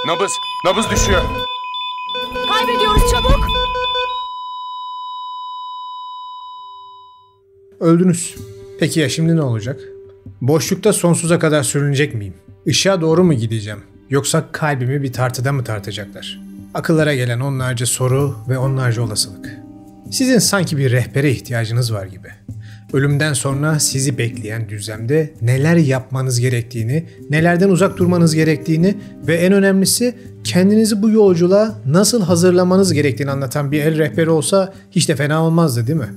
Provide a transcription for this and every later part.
Nabız düşüyor. Kaybediyoruz, çabuk. Öldünüz. Peki ya şimdi ne olacak? Boşlukta sonsuza kadar sürünecek miyim? Işığa doğru mu gideceğim? Yoksa kalbimi bir tartıda mı tartacaklar? Akıllara gelen onlarca soru ve onlarca olasılık. Sizin sanki bir rehbere ihtiyacınız var gibi. Ölümden sonra sizi bekleyen düzlemde neler yapmanız gerektiğini, nelerden uzak durmanız gerektiğini ve en önemlisi kendinizi bu yolculuğa nasıl hazırlamanız gerektiğini anlatan bir el rehberi olsa hiç de fena olmazdı, değil mi?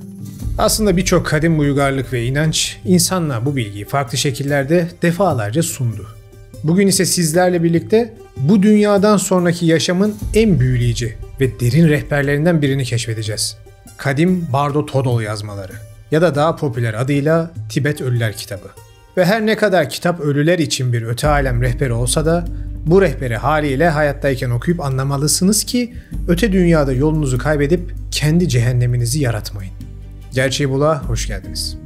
Aslında birçok kadim uygarlık ve inanç insanlığa bu bilgiyi farklı şekillerde defalarca sundu. Bugün ise sizlerle birlikte bu dünyadan sonraki yaşamın en büyüleyici ve derin rehberlerinden birini keşfedeceğiz. Kadim Bardo Todol yazmaları ya da daha popüler adıyla Tibet Ölüler Kitabı. Ve her ne kadar kitap ölüler için bir öte alem rehberi olsa da bu rehberi haliyle hayattayken okuyup anlamalısınız ki öte dünyada yolunuzu kaybedip kendi cehenneminizi yaratmayın. Gerçeği Bul'a hoş geldiniz.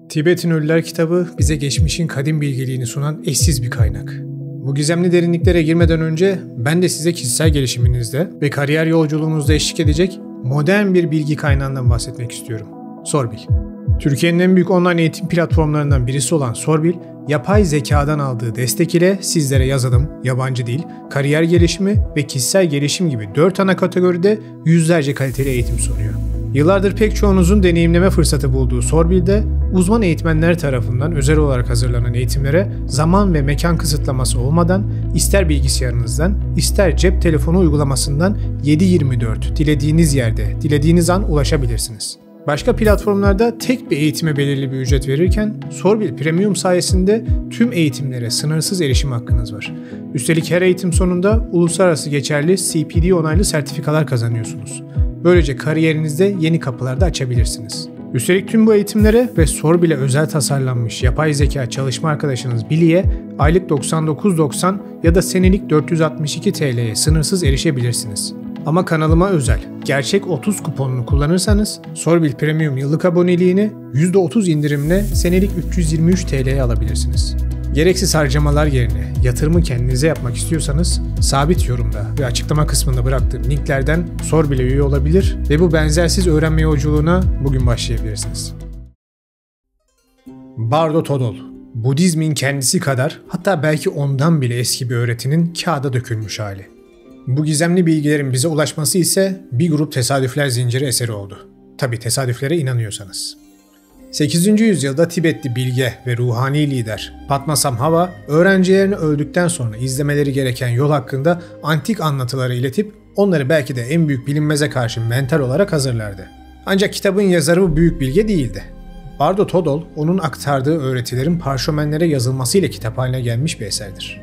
Tibet'in Ölüler Kitabı bize geçmişin kadim bilgeliğini sunan eşsiz bir kaynak. Bu gizemli derinliklere girmeden önce ben de size kişisel gelişiminizde ve kariyer yolculuğunuzda eşlik edecek modern bir bilgi kaynağından bahsetmek istiyorum. Sorbil. Türkiye'nin en büyük online eğitim platformlarından birisi olan Sorbil, yapay zekadan aldığı destek ile sizlere yazılım, yabancı dil, kariyer gelişimi ve kişisel gelişim gibi 4 ana kategoride yüzlerce kaliteli eğitim sunuyor. Yıllardır pek çoğunuzun deneyimleme fırsatı bulduğu Sorbil'de uzman eğitmenler tarafından özel olarak hazırlanan eğitimlere zaman ve mekan kısıtlaması olmadan ister bilgisayarınızdan ister cep telefonu uygulamasından 7/24 dilediğiniz yerde, dilediğiniz an ulaşabilirsiniz. Başka platformlarda tek bir eğitime belirli bir ücret verirken Sorbil Premium sayesinde tüm eğitimlere sınırsız erişim hakkınız var. Üstelik her eğitim sonunda uluslararası geçerli CPD onaylı sertifikalar kazanıyorsunuz. Böylece kariyerinizde yeni kapılar da açabilirsiniz. Üstelik tüm bu eğitimlere ve Sorbil'e özel tasarlanmış yapay zeka çalışma arkadaşınız Billy'e aylık 99.90 ya da senelik 462 TL'ye sınırsız erişebilirsiniz. Ama kanalıma özel gerçek 30 kuponunu kullanırsanız Sorbil Premium yıllık aboneliğini %30 indirimle senelik 323 TL'ye alabilirsiniz. Gereksiz harcamalar yerine yatırımı kendinize yapmak istiyorsanız sabit yorumda ve açıklama kısmında bıraktığım linklerden Sorbil'e üye olabilir ve bu benzersiz öğrenme yolculuğuna bugün başlayabilirsiniz. Bardo Todol, Budizmin kendisi kadar hatta belki ondan bile eski bir öğretinin kağıda dökülmüş hali. Bu gizemli bilgilerin bize ulaşması ise bir grup tesadüfler zinciri eseri oldu. Tabi tesadüflere inanıyorsanız. 8. yüzyılda Tibetli bilge ve ruhani lider Padmasambhava, öğrencilerini öldükten sonra izlemeleri gereken yol hakkında antik anlatıları iletip onları belki de en büyük bilinmeze karşı mental olarak hazırlardı. Ancak kitabın yazarı bu büyük bilge değildi. Bardo Todol, onun aktardığı öğretilerin parşömenlere yazılmasıyla kitap haline gelmiş bir eserdir.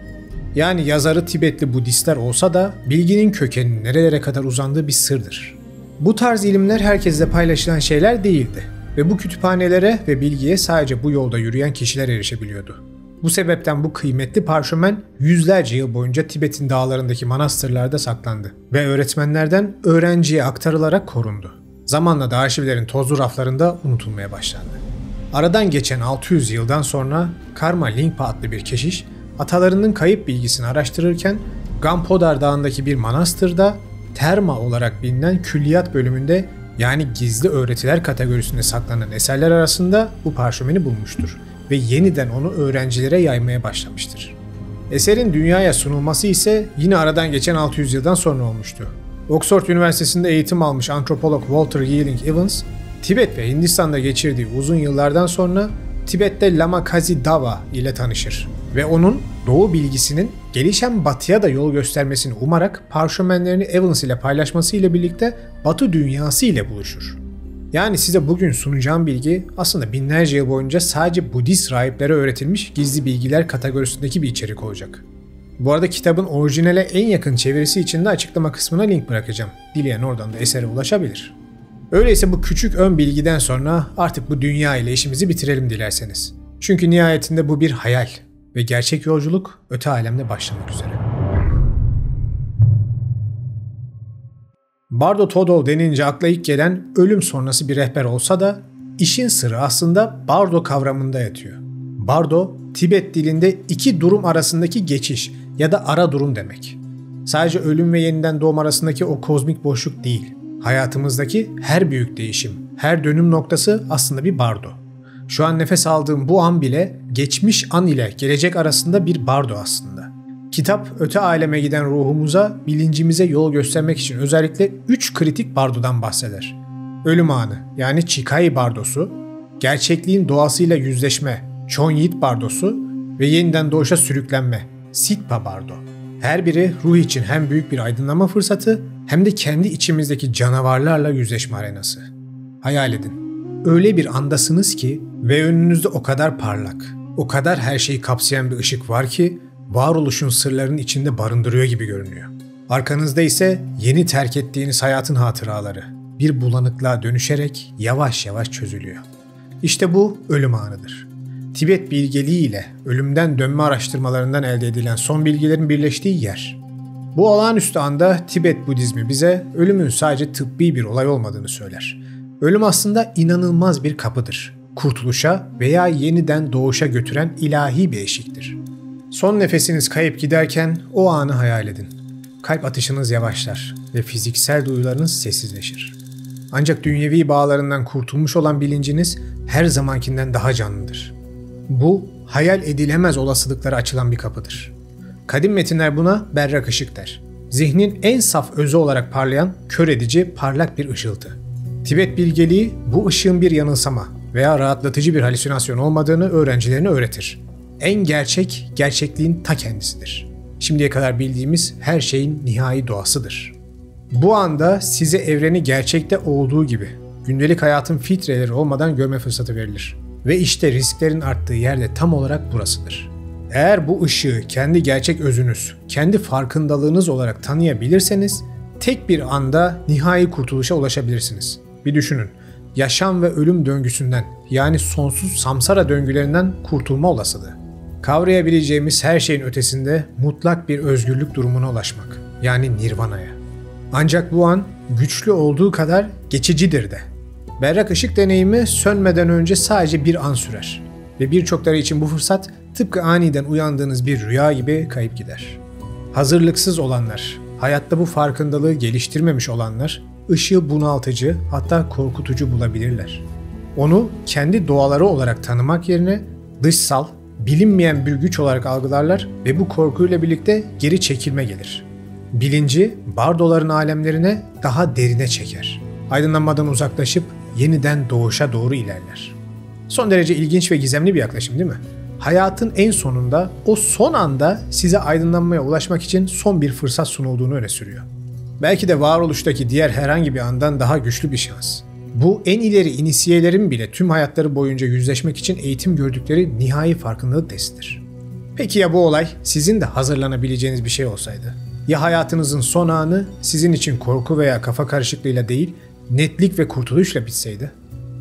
Yani yazarı Tibetli Budistler olsa da bilginin kökeninin nerelere kadar uzandığı bir sırdır. Bu tarz ilimler herkesle paylaşılan şeyler değildi ve bu kütüphanelere ve bilgiye sadece bu yolda yürüyen kişiler erişebiliyordu. Bu sebepten bu kıymetli parşömen yüzlerce yıl boyunca Tibet'in dağlarındaki manastırlarda saklandı ve öğretmenlerden öğrenciye aktarılarak korundu. Zamanla da arşivlerin tozlu raflarında unutulmaya başlandı. Aradan geçen 600 yıldan sonra Karma Lingpa adlı bir keşiş, atalarının kayıp bilgisini araştırırken Gampodar Dağı'ndaki bir manastırda Terma olarak bilinen külliyat bölümünde yani gizli öğretiler kategorisinde saklanan eserler arasında bu parşömeni bulmuştur ve yeniden onu öğrencilere yaymaya başlamıştır. Eserin dünyaya sunulması ise yine aradan geçen 600 yıldan sonra olmuştu. Oxford Üniversitesi'nde eğitim almış antropolog Walter Yealing Evans, Tibet ve Hindistan'da geçirdiği uzun yıllardan sonra Tibet'te Lama Kazi Dawa ile tanışır ve onun doğu bilgisinin gelişen batıya da yol göstermesini umarak parşömenlerini Evans ile paylaşması ile birlikte batı dünyası ile buluşur. Yani size bugün sunacağım bilgi aslında binlerce yıl boyunca sadece Budist rahiplere öğretilmiş gizli bilgiler kategorisindeki bir içerik olacak. Bu arada kitabın orijinale en yakın çevirisi için de açıklama kısmına link bırakacağım. Dileyen oradan da esere ulaşabilir. Öyleyse bu küçük ön bilgiden sonra artık bu dünya ile işimizi bitirelim dilerseniz. Çünkü nihayetinde bu bir hayal ve gerçek yolculuk öte alemde başlamak üzere. Bardo Todol denince akla ilk gelen ölüm sonrası bir rehber olsa da İşin sırrı aslında bardo kavramında yatıyor. Bardo, Tibet dilinde iki durum arasındaki geçiş ya da ara durum demek. Sadece ölüm ve yeniden doğum arasındaki o kozmik boşluk değil. Hayatımızdaki her büyük değişim, her dönüm noktası aslında bir bardo. Şu an nefes aldığım bu an bile geçmiş an ile gelecek arasında bir bardo aslında. Kitap öte aleme giden ruhumuza, bilincimize yol göstermek için özellikle 3 kritik bardodan bahseder. Ölüm anı yani Chikai bardosu, gerçekliğin doğasıyla yüzleşme, Chonyit bardosu ve yeniden doğuşa sürüklenme, Sitpa bardo. Her biri ruh için hem büyük bir aydınlanma fırsatı hem de kendi içimizdeki canavarlarla yüzleşme arenası. Hayal edin. Öyle bir andasınız ki ve önünüzde o kadar parlak, o kadar her şeyi kapsayan bir ışık var ki varoluşun sırlarının içinde barındırıyor gibi görünüyor. Arkanızda ise yeni terk ettiğiniz hayatın hatıraları bir bulanıklığa dönüşerek yavaş yavaş çözülüyor. İşte bu ölüm anıdır. Tibet bilgeliği ile ölümden dönme araştırmalarından elde edilen son bilgilerin birleştiği yer. Bu olağanüstü anda Tibet Budizmi bize ölümün sadece tıbbi bir olay olmadığını söyler. Ölüm aslında inanılmaz bir kapıdır. Kurtuluşa veya yeniden doğuşa götüren ilahi bir eşiktir. Son nefesiniz kayıp giderken o anı hayal edin. Kalp atışınız yavaşlar ve fiziksel duyularınız sessizleşir. Ancak dünyevi bağlarından kurtulmuş olan bilinciniz her zamankinden daha canlıdır. Bu, hayal edilemez olasılıklara açılan bir kapıdır. Kadim metinler buna berrak ışık der. Zihnin en saf özü olarak parlayan, kör edici, parlak bir ışıltı. Tibet bilgeliği bu ışığın bir yanılsama veya rahatlatıcı bir halüsinasyon olmadığını öğrencilerine öğretir. En gerçek, gerçekliğin ta kendisidir. Şimdiye kadar bildiğimiz her şeyin nihai doğasıdır. Bu anda size evreni gerçekte olduğu gibi, gündelik hayatın filtreleri olmadan görme fırsatı verilir. Ve işte risklerin arttığı yer de tam olarak burasıdır. Eğer bu ışığı kendi gerçek özünüz, kendi farkındalığınız olarak tanıyabilirseniz, tek bir anda nihai kurtuluşa ulaşabilirsiniz. Bir düşünün, yaşam ve ölüm döngüsünden yani sonsuz samsara döngülerinden kurtulma olasılığı. Kavrayabileceğimiz her şeyin ötesinde mutlak bir özgürlük durumuna ulaşmak, yani nirvanaya. Ancak bu an güçlü olduğu kadar geçicidir de. Berrak ışık deneyimi sönmeden önce sadece bir an sürer. Ve birçokları için bu fırsat tıpkı aniden uyandığınız bir rüya gibi kayıp gider. Hazırlıksız olanlar, hayatta bu farkındalığı geliştirmemiş olanlar, ışığı bunaltıcı hatta korkutucu bulabilirler. Onu kendi doğaları olarak tanımak yerine dışsal, bilinmeyen bir güç olarak algılarlar ve bu korkuyla birlikte geri çekilme gelir. Bilinci bardoların alemlerine daha derine çeker. Aydınlanmadan uzaklaşıp yeniden doğuşa doğru ilerler. Son derece ilginç ve gizemli bir yaklaşım değil mi? Hayatın en sonunda, o son anda size aydınlanmaya ulaşmak için son bir fırsat sunulduğunu öne sürüyor. Belki de varoluştaki diğer herhangi bir andan daha güçlü bir şans. Bu en ileri inisiyelerin bile tüm hayatları boyunca yüzleşmek için eğitim gördükleri nihai farkındalık testidir. Peki ya bu olay sizin de hazırlanabileceğiniz bir şey olsaydı? Ya hayatınızın son anı sizin için korku veya kafa karışıklığıyla değil, netlik ve kurtuluşla bitseydi?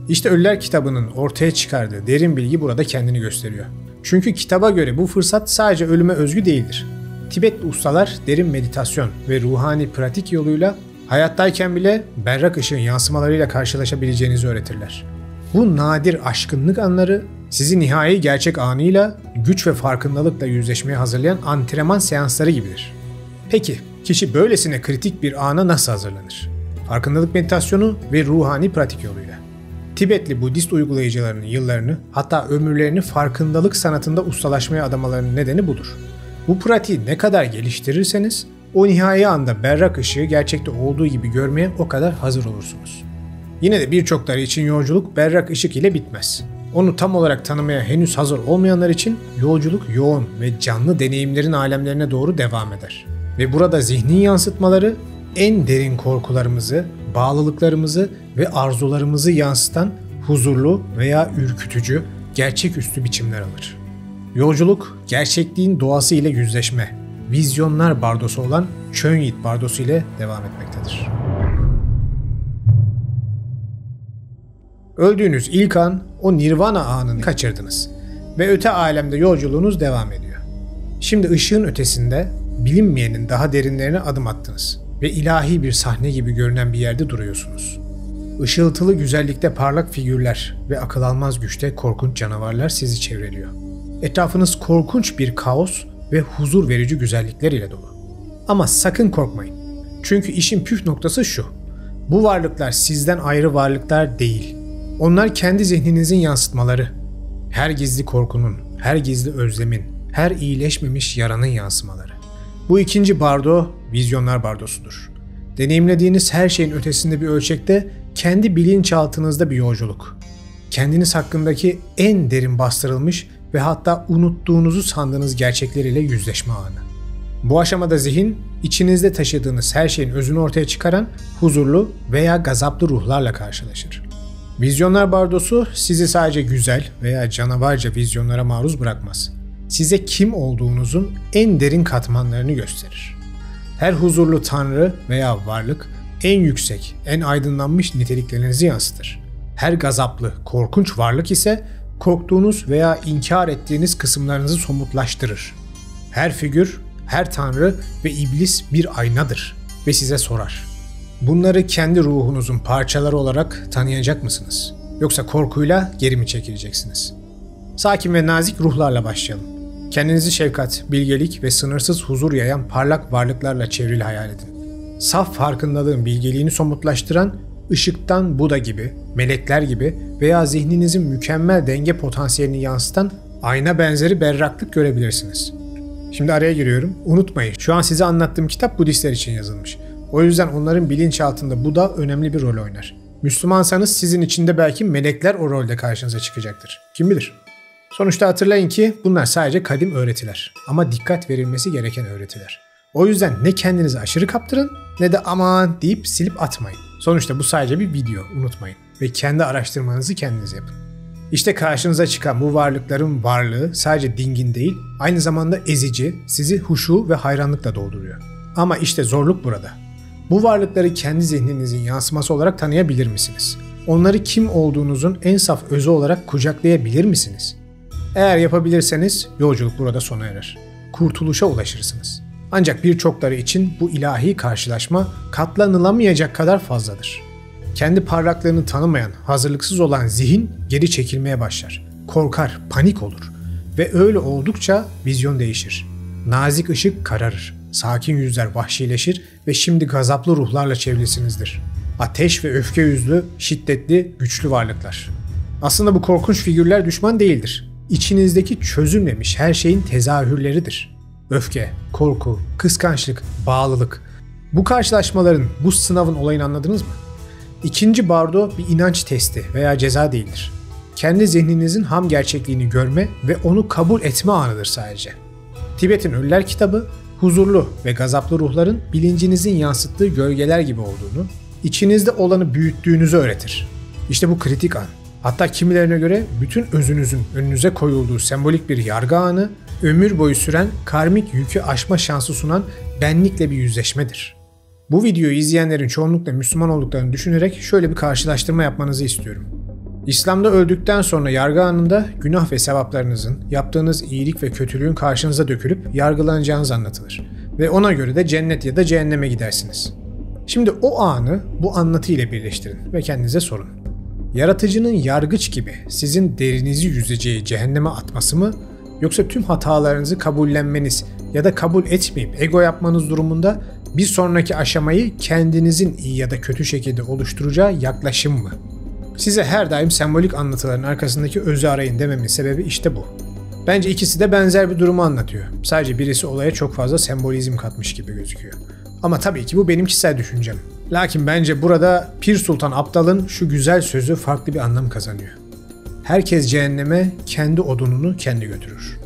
İşte Ölüler kitabının ortaya çıkardığı derin bilgi burada kendini gösteriyor. Çünkü kitaba göre bu fırsat sadece ölüme özgü değildir. Tibetli ustalar derin meditasyon ve ruhani pratik yoluyla hayattayken bile berrak ışığın yansımalarıyla karşılaşabileceğinizi öğretirler. Bu nadir aşkınlık anları sizi nihai gerçek anıyla güç ve farkındalıkla yüzleşmeye hazırlayan antrenman seansları gibidir. Peki, kişi böylesine kritik bir ana nasıl hazırlanır? Farkındalık meditasyonu ve ruhani pratik yoluyla. Tibetli Budist uygulayıcılarının yıllarını, hatta ömürlerini farkındalık sanatında ustalaşmaya adamalarının nedeni budur. Bu pratiği ne kadar geliştirirseniz, o nihai anda berrak ışığı gerçekte olduğu gibi görmeye o kadar hazır olursunuz. Yine de birçokları için yolculuk berrak ışık ile bitmez. Onu tam olarak tanımaya henüz hazır olmayanlar için yolculuk yoğun ve canlı deneyimlerin alemlerine doğru devam eder. Ve burada zihnin yansıtmaları en derin korkularımızı, bağlılıklarımızı ve arzularımızı yansıtan huzurlu veya ürkütücü, gerçeküstü biçimler alır. Yolculuk, gerçekliğin doğası ile yüzleşme, vizyonlar bardosu olan Chonyit bardosu ile devam etmektedir. Öldüğünüz ilk an, o nirvana anını kaçırdınız ve öte alemde yolculuğunuz devam ediyor. Şimdi ışığın ötesinde, bilinmeyenin daha derinlerine adım attınız ve ilahi bir sahne gibi görünen bir yerde duruyorsunuz. Işıltılı güzellikte parlak figürler ve akıl almaz güçte korkunç canavarlar sizi çevreliyor. Etrafınız korkunç bir kaos ve huzur verici güzellikler ile dolu. Ama sakın korkmayın. Çünkü işin püf noktası şu. Bu varlıklar sizden ayrı varlıklar değil. Onlar kendi zihninizin yansıtmaları. Her gizli korkunun, her gizli özlemin, her iyileşmemiş yaranın yansımaları. Bu ikinci bardo, vizyonlar bardosudur. Deneyimlediğiniz her şeyin ötesinde bir ölçekte kendi bilinçaltınızda bir yolculuk. Kendiniz hakkındaki en derin bastırılmış ve hatta unuttuğunuzu sandığınız gerçekleriyle yüzleşme anı. Bu aşamada zihin, içinizde taşıdığınız her şeyin özünü ortaya çıkaran huzurlu veya gazaplı ruhlarla karşılaşır. Vizyonlar bardosu sizi sadece güzel veya canavarca vizyonlara maruz bırakmaz. Size kim olduğunuzun en derin katmanlarını gösterir. Her huzurlu tanrı veya varlık en yüksek, en aydınlanmış niteliklerinizi yansıtır. Her gazaplı, korkunç varlık ise korktuğunuz veya inkar ettiğiniz kısımlarınızı somutlaştırır. Her figür, her tanrı ve iblis bir aynadır ve size sorar. Bunları kendi ruhunuzun parçaları olarak tanıyacak mısınız? Yoksa korkuyla geri mi çekileceksiniz? Sakin ve nazik ruhlarla başlayalım. Kendinizi şefkat, bilgelik ve sınırsız huzur yayan parlak varlıklarla çevrili hayal edin. Saf farkındalığın bilgeliğini somutlaştıran, ışıktan Buda gibi, melekler gibi veya zihninizin mükemmel denge potansiyelini yansıtan ayna benzeri berraklık görebilirsiniz. Şimdi araya giriyorum. Unutmayın, şu an size anlattığım kitap Budistler için yazılmış. O yüzden onların bilinçaltında Buda önemli bir rol oynar. Müslümansanız sizin için de belki melekler o rolde karşınıza çıkacaktır. Kim bilir? Sonuçta hatırlayın ki bunlar sadece kadim öğretiler ama dikkat verilmesi gereken öğretiler. O yüzden ne kendinizi aşırı kaptırın ne de aman deyip silip atmayın. Sonuçta bu sadece bir video, unutmayın. Ve kendi araştırmanızı kendiniz yapın. İşte karşınıza çıkan bu varlıkların varlığı sadece dingin değil, aynı zamanda ezici, sizi huşu ve hayranlıkla dolduruyor. Ama işte zorluk burada. Bu varlıkları kendi zihninizin yansıması olarak tanıyabilir misiniz? Onları kim olduğunuzun en saf özü olarak kucaklayabilir misiniz? Eğer yapabilirseniz yolculuk burada sona erer. Kurtuluşa ulaşırsınız. Ancak birçokları için bu ilahi karşılaşma katlanılamayacak kadar fazladır. Kendi parlaklığını tanımayan, hazırlıksız olan zihin geri çekilmeye başlar. Korkar, panik olur ve öyle oldukça vizyon değişir. Nazik ışık kararır, sakin yüzler vahşileşir ve şimdi gazaplı ruhlarla çevrilisinizdir. Ateş ve öfke yüzlü, şiddetli, güçlü varlıklar. Aslında bu korkunç figürler düşman değildir. İçinizdeki çözülmemiş her şeyin tezahürleridir. Öfke, korku, kıskançlık, bağlılık. Bu karşılaşmaların, bu sınavın olayını anladınız mı? İkinci bardo bir inanç testi veya ceza değildir. Kendi zihninizin ham gerçekliğini görme ve onu kabul etme anıdır sadece. Tibet'in Ölüler kitabı, huzurlu ve gazaplı ruhların bilincinizin yansıttığı gölgeler gibi olduğunu, içinizde olanı büyüttüğünüzü öğretir. İşte bu kritik an. Hatta kimilerine göre bütün özünüzün önünüze koyulduğu sembolik bir yargı anı, ömür boyu süren karmik yükü aşma şansı sunan benlikle bir yüzleşmedir. Bu videoyu izleyenlerin çoğunlukla Müslüman olduklarını düşünerek şöyle bir karşılaştırma yapmanızı istiyorum. İslam'da öldükten sonra yargı anında günah ve sevaplarınızın, yaptığınız iyilik ve kötülüğün karşınıza dökülüp yargılanacağınız anlatılır. Ve ona göre de cennet ya da cehenneme gidersiniz. Şimdi o anı bu anlatı ile birleştirin ve kendinize sorun. Yaratıcının yargıç gibi sizin derinizi yüzeceği cehenneme atması mı, yoksa tüm hatalarınızı kabullenmeniz ya da kabul etmeyip ego yapmanız durumunda bir sonraki aşamayı kendinizin iyi ya da kötü şekilde oluşturacağı yaklaşım mı? Size her daim sembolik anlatıların arkasındaki özü arayın dememin sebebi işte bu. Bence ikisi de benzer bir durumu anlatıyor. Sadece birisi olaya çok fazla sembolizm katmış gibi gözüküyor. Ama tabii ki bu benim kişisel düşüncem. Lakin bence burada Pir Sultan Abdal'ın şu güzel sözü farklı bir anlam kazanıyor. Herkes cehenneme kendi odununu kendi götürür.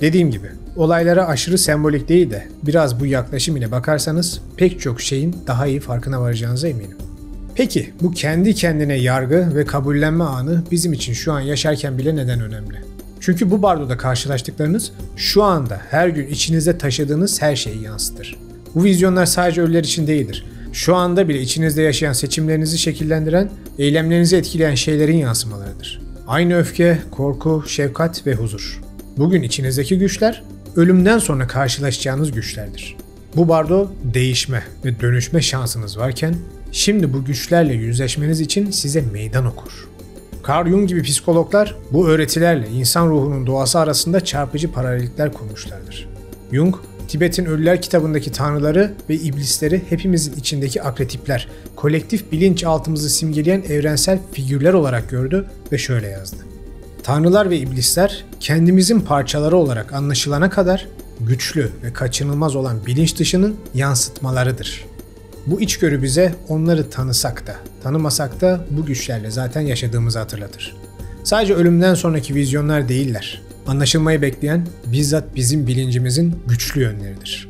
Dediğim gibi olaylara aşırı sembolik değil de biraz bu yaklaşım ile bakarsanız pek çok şeyin daha iyi farkına varacağınıza eminim. Peki bu kendi kendine yargı ve kabullenme anı bizim için şu an yaşarken bile neden önemli? Çünkü bu bardoda karşılaştıklarınız şu anda her gün içinizde taşıdığınız her şeyi yansıtır. Bu vizyonlar sadece ölüler için değildir. Şu anda bile içinizde yaşayan, seçimlerinizi şekillendiren, eylemlerinizi etkileyen şeylerin yansımalarıdır. Aynı öfke, korku, şefkat ve huzur. Bugün içinizdeki güçler, ölümden sonra karşılaşacağınız güçlerdir. Bu bardo değişme ve dönüşme şansınız varken, şimdi bu güçlerle yüzleşmeniz için size meydan okur. Carl Jung gibi psikologlar bu öğretilerle insan ruhunun doğası arasında çarpıcı paralellikler kurmuşlardır. Jung, Tibet'in Ölüler kitabındaki tanrıları ve iblisleri hepimizin içindeki arketipler, kolektif bilinçaltımızı simgeleyen evrensel figürler olarak gördü ve şöyle yazdı. Tanrılar ve iblisler kendimizin parçaları olarak anlaşılana kadar güçlü ve kaçınılmaz olan bilinç dışının yansıtmalarıdır. Bu içgörü bize onları tanısak da, tanımasak da bu güçlerle zaten yaşadığımızı hatırlatır. Sadece ölümden sonraki vizyonlar değiller. Anlaşılmayı bekleyen bizzat bizim bilincimizin güçlü yönleridir.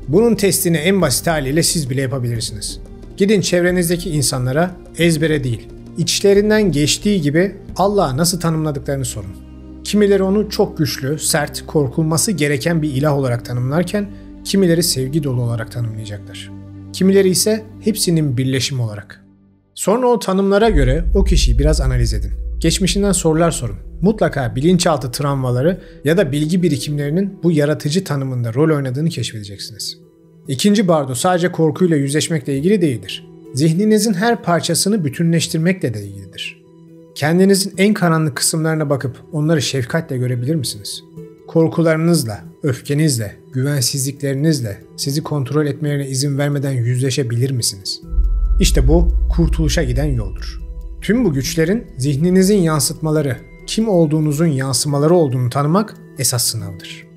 Bunun testini en basit haliyle siz bile yapabilirsiniz. Gidin çevrenizdeki insanlara ezbere değil, içlerinden geçtiği gibi Allah'ı nasıl tanımladıklarını sorun. Kimileri onu çok güçlü, sert, korkulması gereken bir ilah olarak tanımlarken, kimileri sevgi dolu olarak tanımlayacaklar. Kimileri ise hepsinin birleşimi olarak. Sonra o tanımlara göre o kişiyi biraz analiz edin. Geçmişinden sorular sorun. Mutlaka bilinçaltı travmaları ya da bilgi birikimlerinin bu yaratıcı tanımında rol oynadığını keşfedeceksiniz. İkinci bardo sadece korkuyla yüzleşmekle ilgili değildir. Zihninizin her parçasını bütünleştirmekle de ilgilidir. Kendinizin en karanlık kısımlarına bakıp onları şefkatle görebilir misiniz? Korkularınızla, öfkenizle, güvensizliklerinizle sizi kontrol etmelerine izin vermeden yüzleşebilir misiniz? İşte bu kurtuluşa giden yoldur. Tüm bu güçlerin zihninizin yansıtmaları, kim olduğunuzun yansımaları olduğunu tanımak esas sınavdır.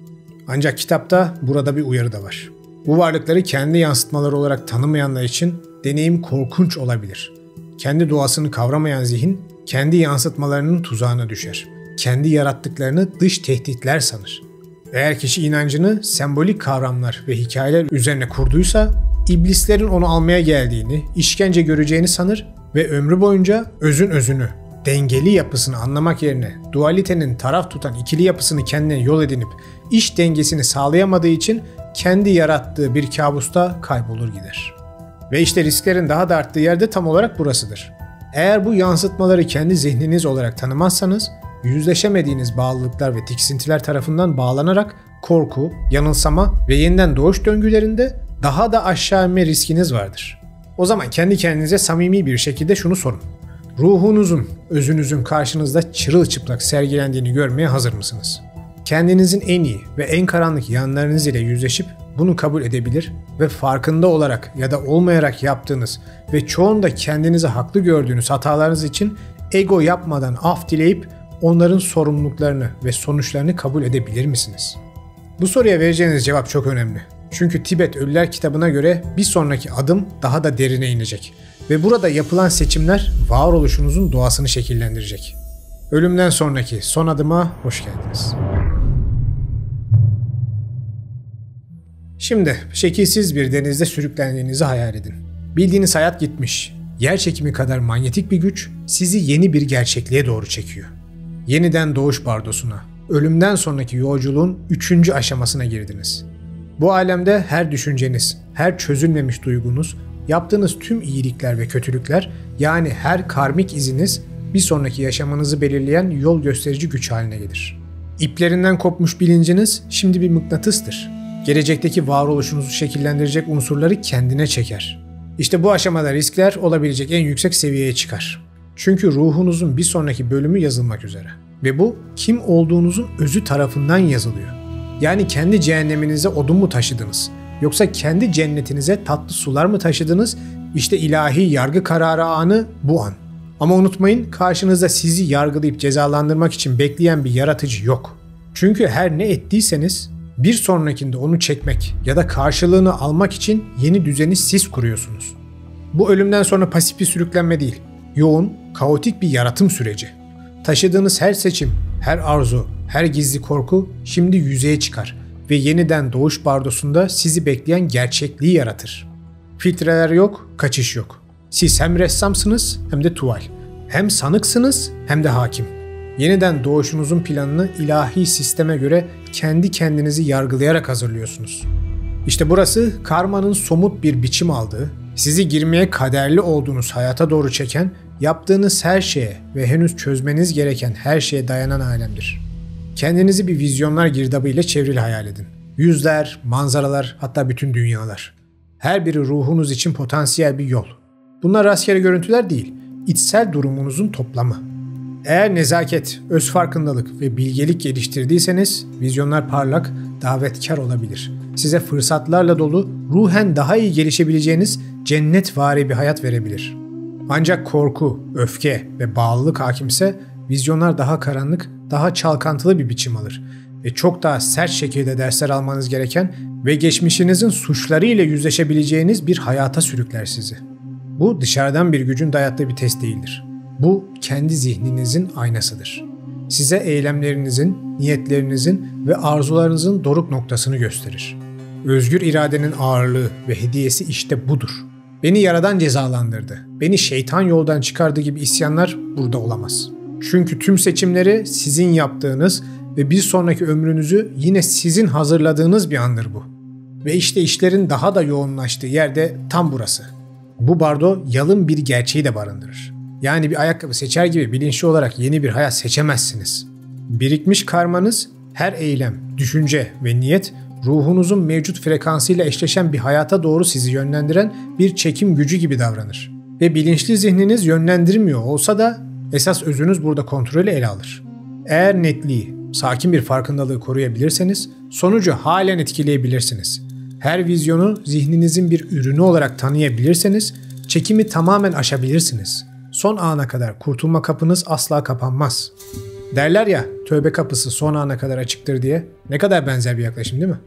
Ancak kitapta burada bir uyarı da var. Bu varlıkları kendi yansıtmaları olarak tanımayanlar için deneyim korkunç olabilir. Kendi doğasını kavramayan zihin, kendi yansıtmalarının tuzağına düşer. Kendi yarattıklarını dış tehditler sanır. Eğer kişi inancını sembolik kavramlar ve hikayeler üzerine kurduysa, iblislerin onu almaya geldiğini, işkence göreceğini sanır ve ömrü boyunca özün özünü, dengeli yapısını anlamak yerine dualitenin taraf tutan ikili yapısını kendine yol edinip iş dengesini sağlayamadığı için kendi yarattığı bir kabusta kaybolur gider. Ve işte risklerin daha da arttığı yerde tam olarak burasıdır. Eğer bu yansıtmaları kendi zihniniz olarak tanımazsanız, yüzleşemediğiniz bağlılıklar ve tiksintiler tarafından bağlanarak korku, yanılsama ve yeniden doğuş döngülerinde daha da aşağı inme riskiniz vardır. O zaman kendi kendinize samimi bir şekilde şunu sorun. Ruhunuzun, özünüzün karşınızda çırılçıplak sergilendiğini görmeye hazır mısınız? Kendinizin en iyi ve en karanlık yanlarınız ile yüzleşip bunu kabul edebilir ve farkında olarak ya da olmayarak yaptığınız ve çoğunda kendinizi haklı gördüğünüz hatalarınız için ego yapmadan af dileyip onların sorumluluklarını ve sonuçlarını kabul edebilir misiniz? Bu soruya vereceğiniz cevap çok önemli. Çünkü Tibet Ölüler kitabına göre bir sonraki adım daha da derine inecek ve burada yapılan seçimler varoluşunuzun doğasını şekillendirecek. Ölümden sonraki son adıma hoş geldiniz. Şimdi şekilsiz bir denizde sürüklendiğinizi hayal edin. Bildiğiniz hayat gitmiş. Yer çekimi kadar manyetik bir güç sizi yeni bir gerçekliğe doğru çekiyor. Yeniden doğuş bardosuna, ölümden sonraki yolculuğun 3. aşamasına girdiniz. Bu alemde her düşünceniz, her çözülmemiş duygunuz, yaptığınız tüm iyilikler ve kötülükler, yani her karmik iziniz bir sonraki yaşamanızı belirleyen yol gösterici güç haline gelir. İplerinden kopmuş bilinciniz şimdi bir mıknatıstır. Gelecekteki varoluşunuzu şekillendirecek unsurları kendine çeker. İşte bu aşamada riskler olabilecek en yüksek seviyeye çıkar. Çünkü ruhunuzun bir sonraki bölümü yazılmak üzere. Ve bu kim olduğunuzun özü tarafından yazılıyor. Yani kendi cehenneminize odun mu taşıdınız? Yoksa kendi cennetinize tatlı sular mı taşıdınız? İşte ilahi yargı kararı anı bu an. Ama unutmayın, karşınızda sizi yargılayıp cezalandırmak için bekleyen bir yaratıcı yok. Çünkü her ne ettiyseniz bir sonrakinde onu çekmek ya da karşılığını almak için yeni düzeni siz kuruyorsunuz. Bu ölümden sonra pasif bir sürüklenme değil, yoğun, kaotik bir yaratım süreci. Taşıdığınız her seçim, her arzu, her gizli korku şimdi yüzeye çıkar ve yeniden doğuş bardosunda sizi bekleyen gerçekliği yaratır. Filtreler yok, kaçış yok. Siz hem ressamsınız hem de tuval. Hem sanıksınız hem de hakim. Yeniden doğuşunuzun planını ilahi sisteme göre kendi kendinizi yargılayarak hazırlıyorsunuz. İşte burası karmanın somut bir biçim aldığı, sizi girmeye kaderli olduğunuz hayata doğru çeken, yaptığınız her şeye ve henüz çözmeniz gereken her şeye dayanan alemdir. Kendinizi bir vizyonlar girdabı ile çevrili hayal edin. Yüzler, manzaralar, hatta bütün dünyalar. Her biri ruhunuz için potansiyel bir yol. Bunlar rastgele görüntüler değil, içsel durumunuzun toplamı. Eğer nezaket, öz farkındalık ve bilgelik geliştirdiyseniz vizyonlar parlak, davetkar olabilir. Size fırsatlarla dolu, ruhen daha iyi gelişebileceğiniz cennetvari bir hayat verebilir. Ancak korku, öfke ve bağlılık hakimse vizyonlar daha karanlık, daha çalkantılı bir biçim alır ve çok daha sert şekilde dersler almanız gereken ve geçmişinizin suçlarıyla yüzleşebileceğiniz bir hayata sürükler sizi. Bu dışarıdan bir gücün dayattığı bir test değildir. Bu kendi zihninizin aynasıdır. Size eylemlerinizin, niyetlerinizin ve arzularınızın doruk noktasını gösterir. Özgür iradenin ağırlığı ve hediyesi işte budur. Beni Yaradan cezalandırdı, beni şeytan yoldan çıkardı gibi isyanlar burada olamaz. Çünkü tüm seçimleri sizin yaptığınız ve bir sonraki ömrünüzü yine sizin hazırladığınız bir andır bu. Ve işte işlerin daha da yoğunlaştığı yerde tam burası. Bu bardo yalın bir gerçeği de barındırır. Yani bir ayakkabı seçer gibi bilinçli olarak yeni bir hayat seçemezsiniz. Birikmiş karmanız, her eylem, düşünce ve niyet ruhunuzun mevcut frekansıyla eşleşen bir hayata doğru sizi yönlendiren bir çekim gücü gibi davranır. Ve bilinçli zihniniz yönlendirmiyor olsa da esas özünüz burada kontrolü ele alır. Eğer netliği, sakin bir farkındalığı koruyabilirseniz sonucu halen etkileyebilirsiniz. Her vizyonu zihninizin bir ürünü olarak tanıyabilirseniz çekimi tamamen aşabilirsiniz. Son ana kadar kurtulma kapınız asla kapanmaz. Derler ya, tövbe kapısı son ana kadar açıktır diye. Ne kadar benzer bir yaklaşım değil mi?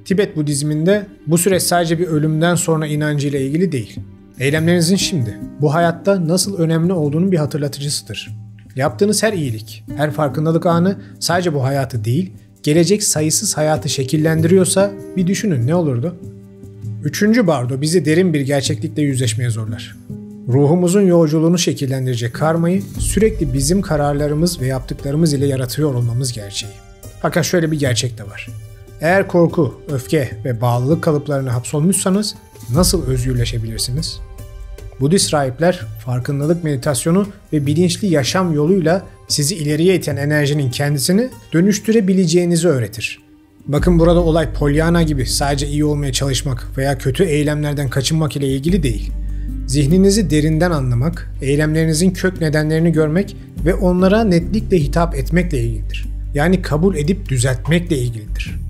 Tibet Budizminde bu süreç sadece bir ölümden sonra inancıyla ilgili değil. Eylemlerinizin şimdi, bu hayatta nasıl önemli olduğunun bir hatırlatıcısıdır. Yaptığınız her iyilik, her farkındalık anı sadece bu hayatı değil, gelecek sayısız hayatı şekillendiriyorsa bir düşünün ne olurdu? 3. bardo bizi derin bir gerçeklikle yüzleşmeye zorlar. Ruhumuzun yolculuğunu şekillendirecek karmayı sürekli bizim kararlarımız ve yaptıklarımız ile yaratıyor olmamız gerçeği. Fakat şöyle bir gerçek de var. Eğer korku, öfke ve bağlılık kalıplarına hapsolmuşsanız nasıl özgürleşebilirsiniz? Budist rahipler farkındalık meditasyonu ve bilinçli yaşam yoluyla sizi ileriye iten enerjinin kendisini dönüştürebileceğinizi öğretir. Bakın burada olay Pollyanna gibi sadece iyi olmaya çalışmak veya kötü eylemlerden kaçınmak ile ilgili değil. Zihninizi derinden anlamak, eylemlerinizin kök nedenlerini görmek ve onlara netlikle hitap etmekle ilgilidir. Yani kabul edip düzeltmekle ilgilidir.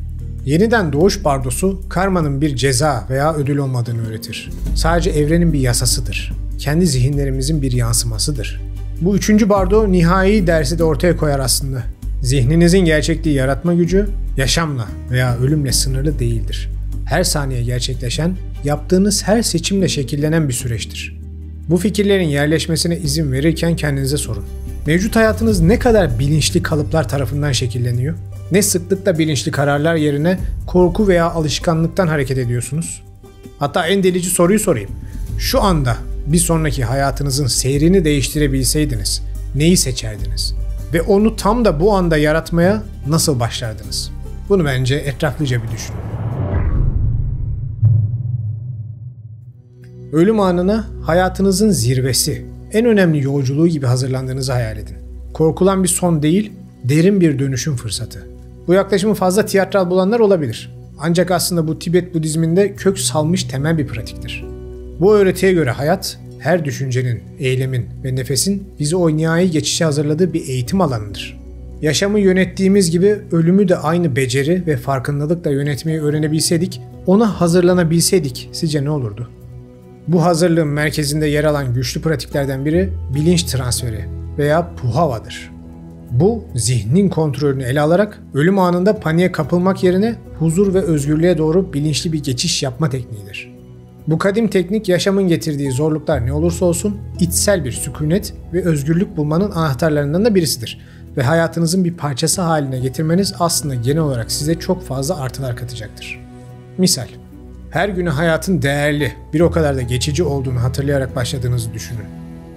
Yeniden doğuş bardosu karmanın bir ceza veya ödül olmadığını öğretir. Sadece evrenin bir yasasıdır. Kendi zihinlerimizin bir yansımasıdır. Bu 3. bardo nihai dersi de ortaya koyar aslında. Zihninizin gerçekliği yaratma gücü yaşamla veya ölümle sınırlı değildir. Her saniye gerçekleşen, yaptığınız her seçimle şekillenen bir süreçtir. Bu fikirlerin yerleşmesine izin verirken kendinize sorun. Mevcut hayatınız ne kadar bilinçli kalıplar tarafından şekilleniyor? Ne sıklıkla bilinçli kararlar yerine korku veya alışkanlıktan hareket ediyorsunuz? Hatta en delici soruyu sorayım. Şu anda bir sonraki hayatınızın seyrini değiştirebilseydiniz neyi seçerdiniz? Ve onu tam da bu anda yaratmaya nasıl başlardınız? Bunu bence etraflıca bir düşünün. Ölüm anına hayatınızın zirvesi, en önemli yolculuğu gibi hazırlandığınızı hayal edin. Korkulan bir son değil, derin bir dönüşüm fırsatı. Bu yaklaşımı fazla tiyatral bulanlar olabilir. Ancak aslında bu Tibet Budizminde kök salmış temel bir pratiktir. Bu öğretiye göre hayat, her düşüncenin, eylemin ve nefesin bizi o nihai geçişe hazırladığı bir eğitim alanıdır. Yaşamı yönettiğimiz gibi ölümü de aynı beceri ve farkındalıkla yönetmeyi öğrenebilseydik, ona hazırlanabilseydik sizce ne olurdu? Bu hazırlığın merkezinde yer alan güçlü pratiklerden biri bilinç transferi veya puhava'dır. Bu, zihnin kontrolünü ele alarak ölüm anında paniğe kapılmak yerine huzur ve özgürlüğe doğru bilinçli bir geçiş yapma tekniğidir. Bu kadim teknik yaşamın getirdiği zorluklar ne olursa olsun içsel bir sükunet ve özgürlük bulmanın anahtarlarından da birisidir. Ve hayatınızın bir parçası haline getirmeniz aslında genel olarak size çok fazla artılar katacaktır. Misal, her günü hayatın değerli, bir o kadar da geçici olduğunu hatırlayarak başladığınızı düşünün.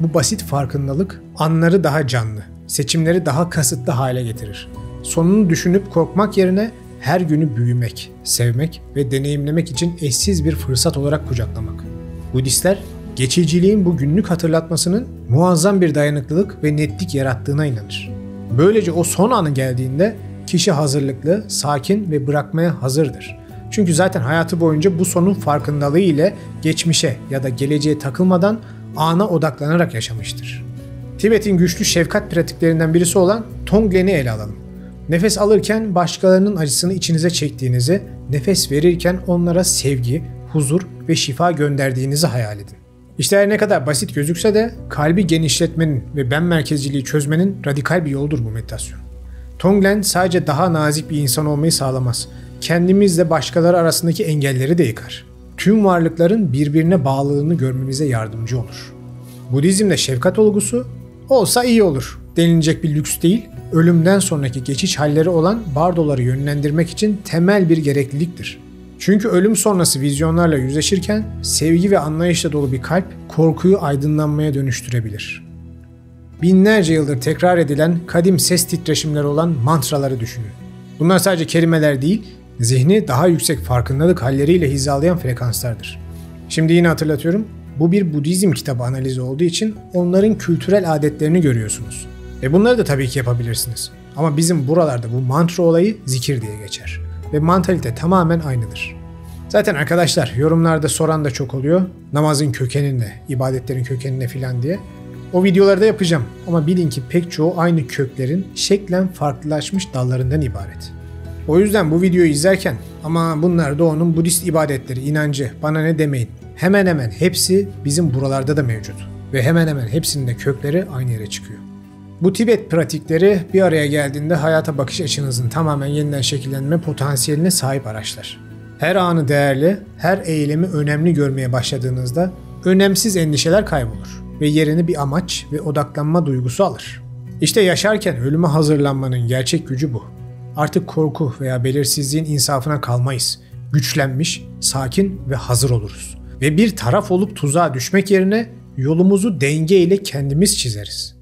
Bu basit farkındalık anları daha canlı, seçimleri daha kasıtlı hale getirir. Sonunu düşünüp korkmak yerine her günü büyümek, sevmek ve deneyimlemek için eşsiz bir fırsat olarak kucaklamak. Budistler, geçiciliğin bu günlük hatırlatmasının muazzam bir dayanıklılık ve netlik yarattığına inanır. Böylece o son anı geldiğinde kişi hazırlıklı, sakin ve bırakmaya hazırdır. Çünkü zaten hayatı boyunca bu sonun farkındalığı ile geçmişe ya da geleceğe takılmadan ana odaklanarak yaşamıştır. Tibet'in güçlü şefkat pratiklerinden birisi olan Tonglen'i ele alalım. Nefes alırken başkalarının acısını içinize çektiğinizi, nefes verirken onlara sevgi, huzur ve şifa gönderdiğinizi hayal edin. İşte her ne kadar basit gözükse de kalbi genişletmenin ve ben merkezciliği çözmenin radikal bir yoldur bu meditasyon. Tonglen sadece daha nazik bir insan olmayı sağlamaz. Kendimizle başkaları arasındaki engelleri de yıkar. Tüm varlıkların birbirine bağlılığını görmemize yardımcı olur. Budizm'de şefkat olgusu olsa iyi olur denilecek bir lüks değil, ölümden sonraki geçiş halleri olan bardoları yönlendirmek için temel bir gerekliliktir. Çünkü ölüm sonrası vizyonlarla yüzleşirken sevgi ve anlayışla dolu bir kalp korkuyu aydınlanmaya dönüştürebilir. Binlerce yıldır tekrar edilen kadim ses titreşimleri olan mantraları düşünün. Bunlar sadece kelimeler değil, zihni daha yüksek farkındalık halleriyle hizalayan frekanslardır. Şimdi yine hatırlatıyorum, bu bir Budizm kitabı analizi olduğu için onların kültürel adetlerini görüyorsunuz. Bunları da tabii ki yapabilirsiniz. Ama bizim buralarda bu mantra olayı zikir diye geçer. Ve mantalite tamamen aynıdır. Zaten arkadaşlar yorumlarda soran da çok oluyor. Namazın kökeni ne, ibadetlerin kökeni ne filan diye. O videoları da yapacağım ama bilin ki pek çoğu aynı köklerin şeklen farklılaşmış dallarından ibaret. O yüzden bu videoyu izlerken ama bunlar da onun Budist ibadetleri, inancı, bana ne demeyin. Hemen hemen hepsi bizim buralarda da mevcut. Ve hemen hemen hepsinin de kökleri aynı yere çıkıyor. Bu Tibet pratikleri bir araya geldiğinde hayata bakış açınızın tamamen yeniden şekillenme potansiyeline sahip araçlar. Her anı değerli, her eylemi önemli görmeye başladığınızda önemsiz endişeler kaybolur ve yerini bir amaç ve odaklanma duygusu alır. İşte yaşarken ölüme hazırlanmanın gerçek gücü bu. Artık korku veya belirsizliğin insafına kalmayız. Güçlenmiş, sakin ve hazır oluruz. Ve bir taraf olup tuzağa düşmek yerine yolumuzu denge ile kendimiz çizeriz.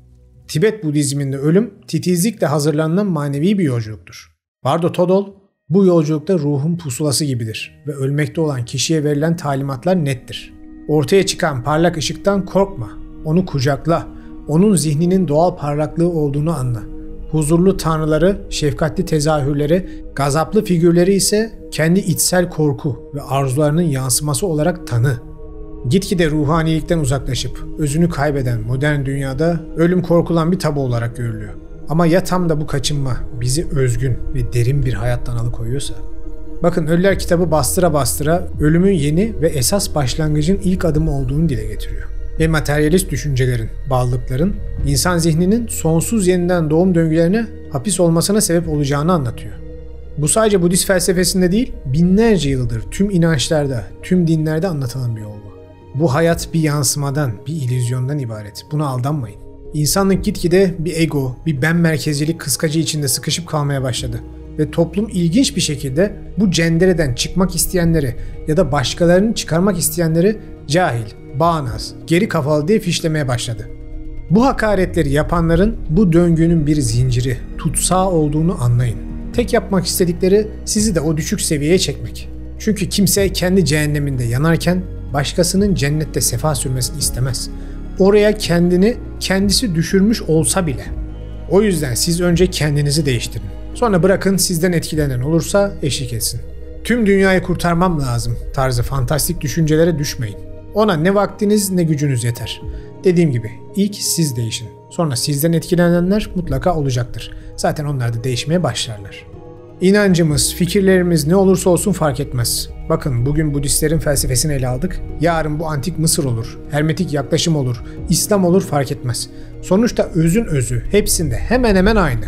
Tibet Budizminde ölüm titizlikle hazırlanan manevi bir yolculuktur. Bardo Todol, bu yolculukta ruhun pusulası gibidir ve ölmekte olan kişiye verilen talimatlar nettir. Ortaya çıkan parlak ışıktan korkma, onu kucakla, onun zihninin doğal parlaklığı olduğunu anla. Huzurlu tanrıları, şefkatli tezahürleri, gazaplı figürleri ise kendi içsel korku ve arzularının yansıması olarak tanı. Gitgide ruhanilikten uzaklaşıp özünü kaybeden modern dünyada ölüm korkulan bir tabu olarak görülüyor. Ama ya tam da bu kaçınma bizi özgün ve derin bir hayattan alıkoyuyorsa? Bakın Ölüler kitabı bastıra bastıra ölümün yeni ve esas başlangıcın ilk adımı olduğunu dile getiriyor. Ve materyalist düşüncelerin, bağlılıkların insan zihninin sonsuz yeniden doğum döngülerine hapis olmasına sebep olacağını anlatıyor. Bu sadece Budist felsefesinde değil, binlerce yıldır tüm inançlarda, tüm dinlerde anlatılan bir yol bu. Bu hayat bir yansımadan, bir illüzyondan ibaret. Buna aldanmayın. İnsanlık gitgide bir ego, bir ben merkezcilik kıskacı içinde sıkışıp kalmaya başladı. Ve toplum ilginç bir şekilde bu cendereden çıkmak isteyenleri ya da başkalarını çıkarmak isteyenleri cahil, bağnaz, geri kafalı diye fişlemeye başladı. Bu hakaretleri yapanların bu döngünün bir zinciri, tutsağı olduğunu anlayın. Tek yapmak istedikleri sizi de o düşük seviyeye çekmek. Çünkü kimse kendi cehenneminde yanarken başkasının cennette sefa sürmesini istemez. Oraya kendisi düşürmüş olsa bile. O yüzden siz önce kendinizi değiştirin. Sonra bırakın sizden etkilenen olursa eşlik etsin. Tüm dünyayı kurtarmam lazım tarzı fantastik düşüncelere düşmeyin. Ona ne vaktiniz ne gücünüz yeter. Dediğim gibi ilk siz değişin. Sonra sizden etkilenenler mutlaka olacaktır. Zaten onlar da değişmeye başlarlar. İnancımız, fikirlerimiz ne olursa olsun fark etmez. Bakın bugün Budistlerin felsefesini ele aldık. Yarın bu antik Mısır olur, hermetik yaklaşım olur, İslam olur fark etmez. Sonuçta özün özü hepsinde hemen hemen aynı.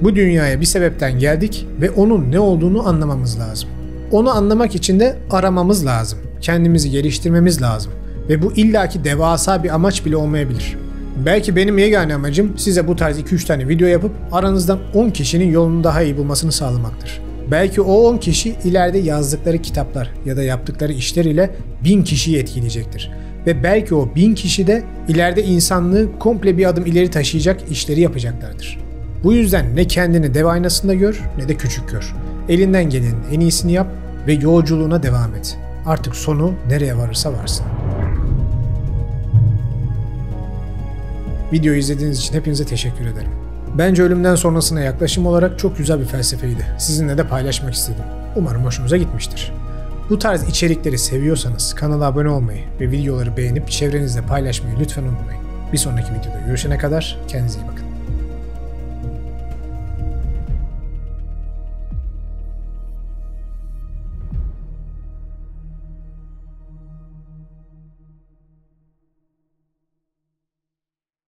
Bu dünyaya bir sebepten geldik ve onun ne olduğunu anlamamız lazım. Onu anlamak için de aramamız lazım. Kendimizi geliştirmemiz lazım. Ve bu illaki devasa bir amaç bile olmayabilir. Belki benim yegane amacım size bu tarz 2-3 tane video yapıp aranızdan 10 kişinin yolunu daha iyi bulmasını sağlamaktır. Belki o 10 kişi ileride yazdıkları kitaplar ya da yaptıkları işler ile 1000 kişiyi etkileyecektir. Ve belki o 1000 kişi de ileride insanlığı komple bir adım ileri taşıyacak işleri yapacaklardır. Bu yüzden ne kendini dev aynasında gör ne de küçük gör. Elinden gelenin en iyisini yap ve yolculuğuna devam et. Artık sonu nereye varırsa varsın. Videoyu izlediğiniz için hepinize teşekkür ederim. Bence ölümden sonrasına yaklaşım olarak çok güzel bir felsefeydi. Sizinle de paylaşmak istedim. Umarım hoşunuza gitmiştir. Bu tarz içerikleri seviyorsanız kanala abone olmayı ve videoları beğenip çevrenizde paylaşmayı lütfen unutmayın. Bir sonraki videoda görüşene kadar kendinize iyi bakın.